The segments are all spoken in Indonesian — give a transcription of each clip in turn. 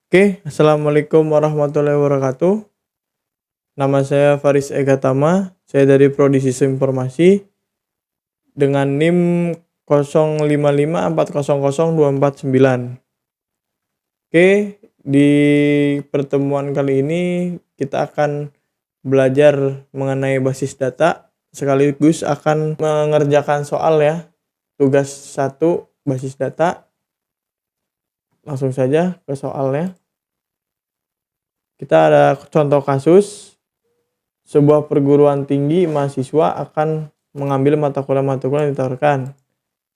Oke, assalamualaikum warahmatullahi wabarakatuh. Nama saya Faris Egatama, saya dari Prodi Sistem Informasi dengan NIM 0554000249. Oke, di pertemuan kali ini kita akan belajar mengenai basis data, sekaligus akan mengerjakan soal ya. Tugas 1 basis data. Langsung saja ke soalnya. Kita ada contoh kasus. Sebuah perguruan tinggi mahasiswa akan mengambil mata kuliah yang ditawarkan.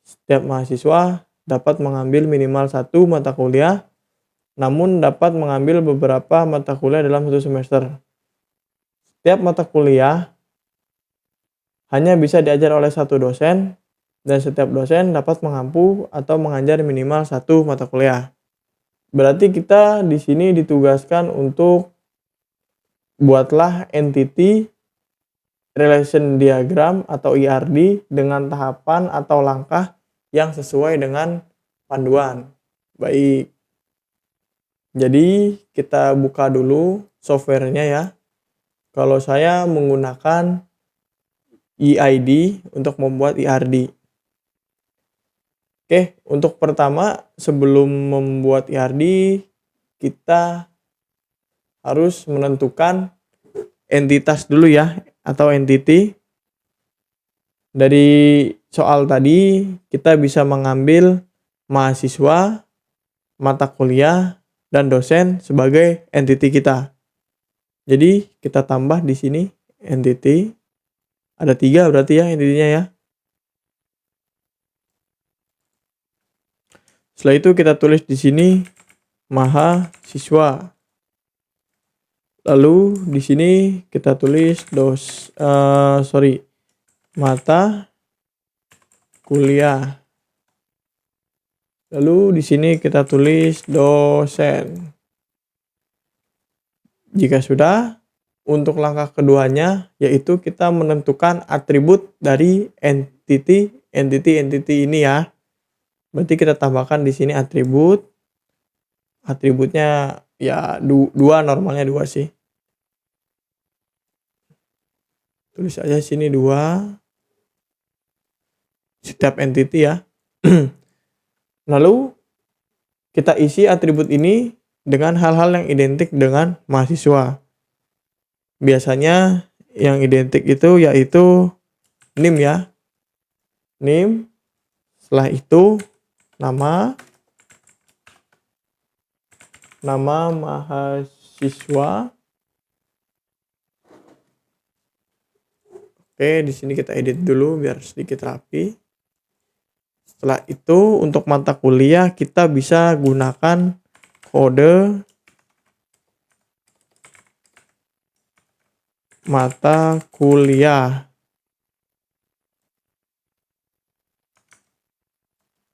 Setiap mahasiswa dapat mengambil minimal 1 mata kuliah, namun dapat mengambil beberapa mata kuliah dalam 1 semester. Setiap mata kuliah hanya bisa diajar oleh 1 dosen, dan setiap dosen dapat mengampu atau mengajar minimal 1 mata kuliah. Berarti kita di sini ditugaskan untuk buatlah entity relation diagram atau IRD dengan tahapan atau langkah yang sesuai dengan panduan. Baik. Jadi kita buka dulu softwarenya ya. Kalau saya menggunakan EID untuk membuat IRD. Oke, untuk pertama sebelum membuat IRD kita harus menentukan entitas dulu ya, atau entity. Dari soal tadi kita bisa mengambil mahasiswa, mata kuliah, dan dosen sebagai entity kita. Jadi kita tambah di sini entity. Ada 3 berarti ya entity-nya ya. Setelah itu kita tulis di sini mahasiswa. Lalu di sini kita tulis mata kuliah. Lalu di sini kita tulis dosen. Jika sudah, untuk langkah keduanya yaitu kita menentukan atribut dari entity ini ya. Berarti kita tambahkan di sini atribut. Atributnya ya 2, normalnya 2 sih. Tulis aja sini 2. Setiap entity ya. Lalu kita isi atribut ini dengan hal-hal yang identik dengan mahasiswa. Biasanya yang identik itu yaitu NIM ya. NIM. Setelah itu nama mahasiswa. Oke, di sini kita edit dulu biar sedikit rapi. Setelah itu untuk mata kuliah kita bisa gunakan kode mata kuliah.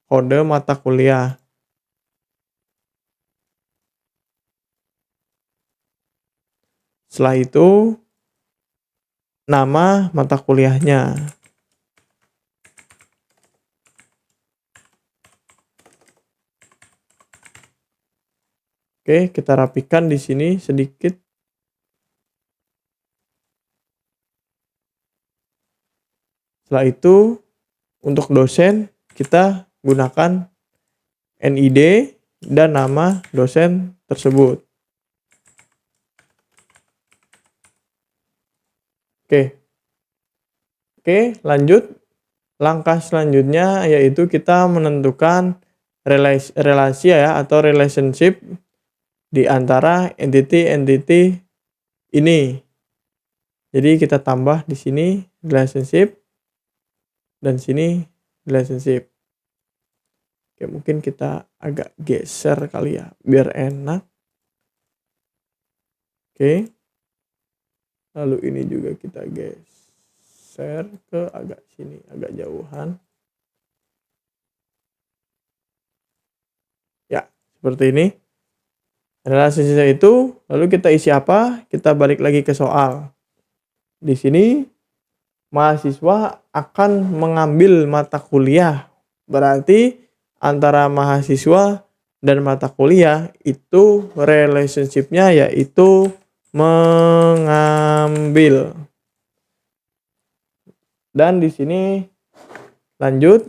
Kode mata kuliah. Setelah itu nama mata kuliahnya. Oke, kita rapikan di sini sedikit. Setelah itu untuk dosen kita gunakan NID dan nama dosen tersebut. Oke, lanjut. Langkah selanjutnya yaitu kita menentukan relasi ya, atau relationship di antara entity ini. Jadi kita tambah di sini relationship dan sini relationship. Oke, mungkin kita agak geser kali ya biar enak. Oke. Lalu ini juga kita geser ke agak sini, agak jauhan. Ya, seperti ini. Relationship itu, lalu kita isi apa? Kita balik lagi ke soal. Di sini mahasiswa akan mengambil mata kuliah. Berarti antara mahasiswa dan mata kuliah itu relationship-nya yaitu mengambil. Dan di sini lanjut,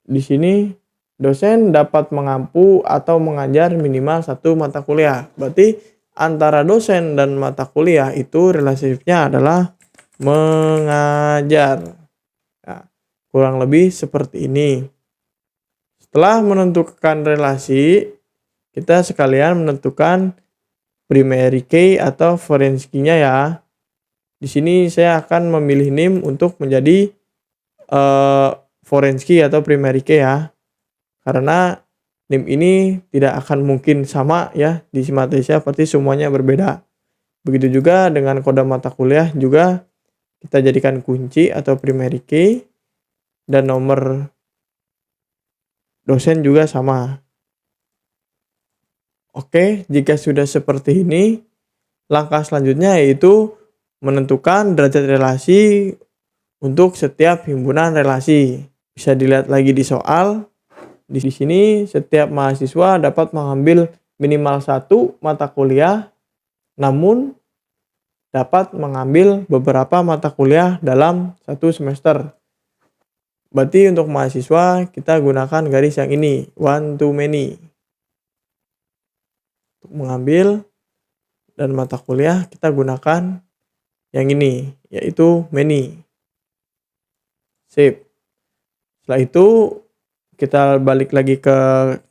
di sini dosen dapat mengampu atau mengajar minimal satu mata kuliah. Berarti antara dosen dan mata kuliah itu relationship-nya adalah mengajar. Nah, kurang lebih seperti ini. Setelah menentukan relasi, kita sekalian menentukan primary key atau foreign key-nya ya. Di sini saya akan memilih NIM untuk menjadi foreign key atau primary key ya. Karena NIM ini tidak akan mungkin sama ya di Simatesia, pasti semuanya berbeda. Begitu juga dengan kode mata kuliah juga kita jadikan kunci atau primary key, dan nomor dosen juga sama. Oke, jika sudah seperti ini, langkah selanjutnya yaitu menentukan derajat relasi untuk setiap himpunan relasi. Bisa dilihat lagi di soal. Di sini setiap mahasiswa dapat mengambil minimal satu mata kuliah, namun dapat mengambil beberapa mata kuliah dalam satu semester. Berarti untuk mahasiswa kita gunakan garis yang ini, one to many. Untuk mengambil dan mata kuliah kita gunakan yang ini, yaitu many. Sip. Setelah itu kita balik lagi ke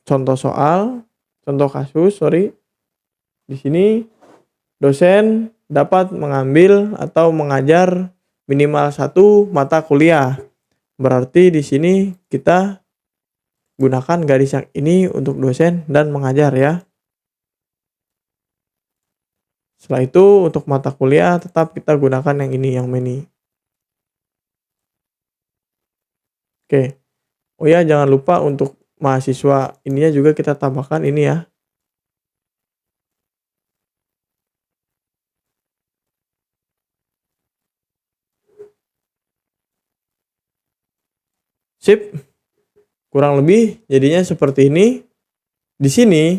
contoh kasus. Di sini dosen dapat mengambil atau mengajar minimal satu mata kuliah. Berarti di sini kita gunakan garis yang ini untuk dosen dan mengajar ya. Setelah itu untuk mata kuliah tetap kita gunakan yang ini, yang many. Oke. Oh ya, jangan lupa untuk mahasiswa ininya juga kita tambahkan ini ya. Sip. Kurang lebih jadinya seperti ini. Di sini,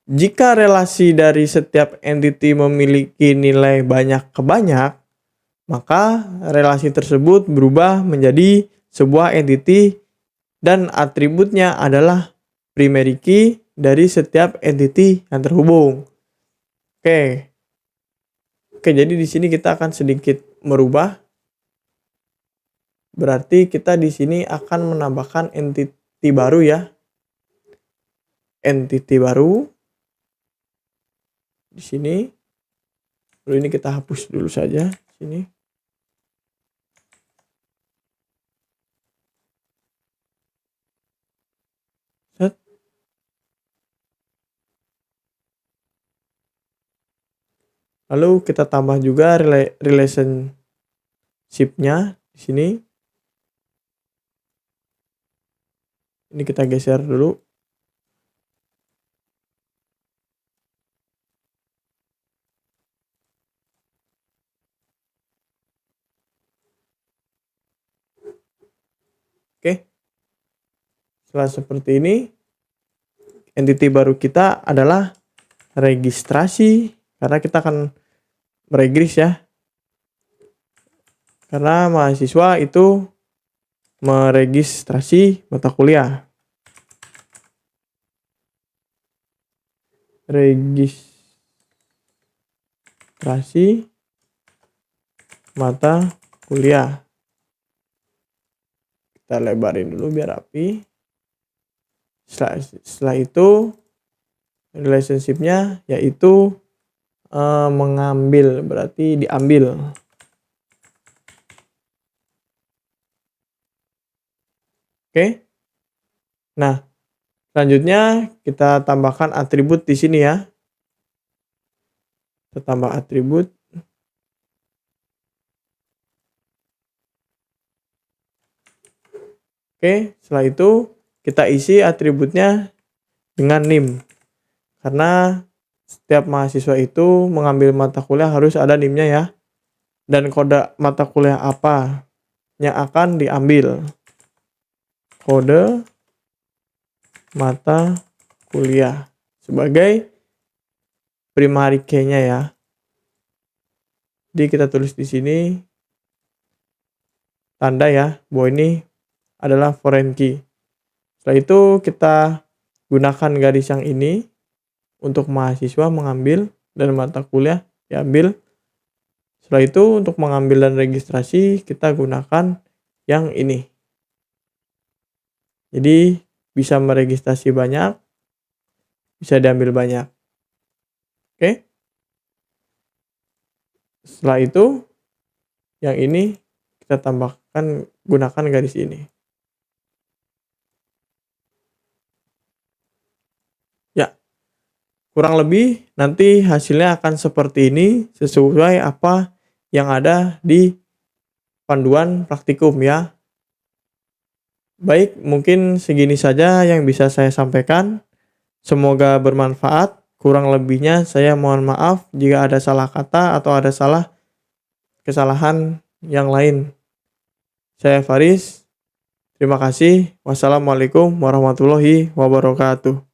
jika relasi dari setiap entity memiliki nilai banyak ke banyak, maka relasi tersebut berubah menjadi sebuah entity dan atributnya adalah primary key dari setiap entity yang terhubung. Oke, jadi di sini kita akan sedikit merubah. Berarti kita di sini akan menambahkan entity baru ya. Entity baru di sini. Lalu ini kita hapus dulu saja sini. Set. Lalu kita tambah juga relationship-nya di sini. Ini kita geser dulu. Oke. Setelah seperti ini, entity baru kita adalah registrasi, karena kita akan meregis ya. Karena mahasiswa itu meregistrasi mata kuliah. Registrasi mata kuliah. Kita lebarin dulu biar rapi. Setelah itu relationship-nya yaitu mengambil, berarti diambil. Oke. Nah, selanjutnya kita tambahkan atribut di sini ya. Kita tambah atribut. Oke, setelah itu kita isi atributnya dengan NIM. Karena setiap mahasiswa itu mengambil mata kuliah harus ada NIM-nya ya. Dan kode mata kuliah apa yang akan diambil. Kode mata kuliah sebagai primary key-nya ya. Jadi kita tulis di sini tanda ya bahwa ini adalah foreign key. Setelah itu kita gunakan garis yang ini untuk mahasiswa mengambil dan mata kuliah diambil. Setelah itu untuk mengambil dan registrasi kita gunakan yang ini. Jadi bisa meregistrasi banyak, bisa diambil banyak. Oke. Setelah itu yang ini kita tambahkan, gunakan garis ini. Ya, kurang lebih nanti hasilnya akan seperti ini sesuai apa yang ada di panduan praktikum ya. Baik, mungkin segini saja yang bisa saya sampaikan. Semoga bermanfaat. Kurang lebihnya saya mohon maaf jika ada salah kata atau ada kesalahan yang lain. Saya Faris. Terima kasih. Wassalamualaikum warahmatullahi wabarakatuh.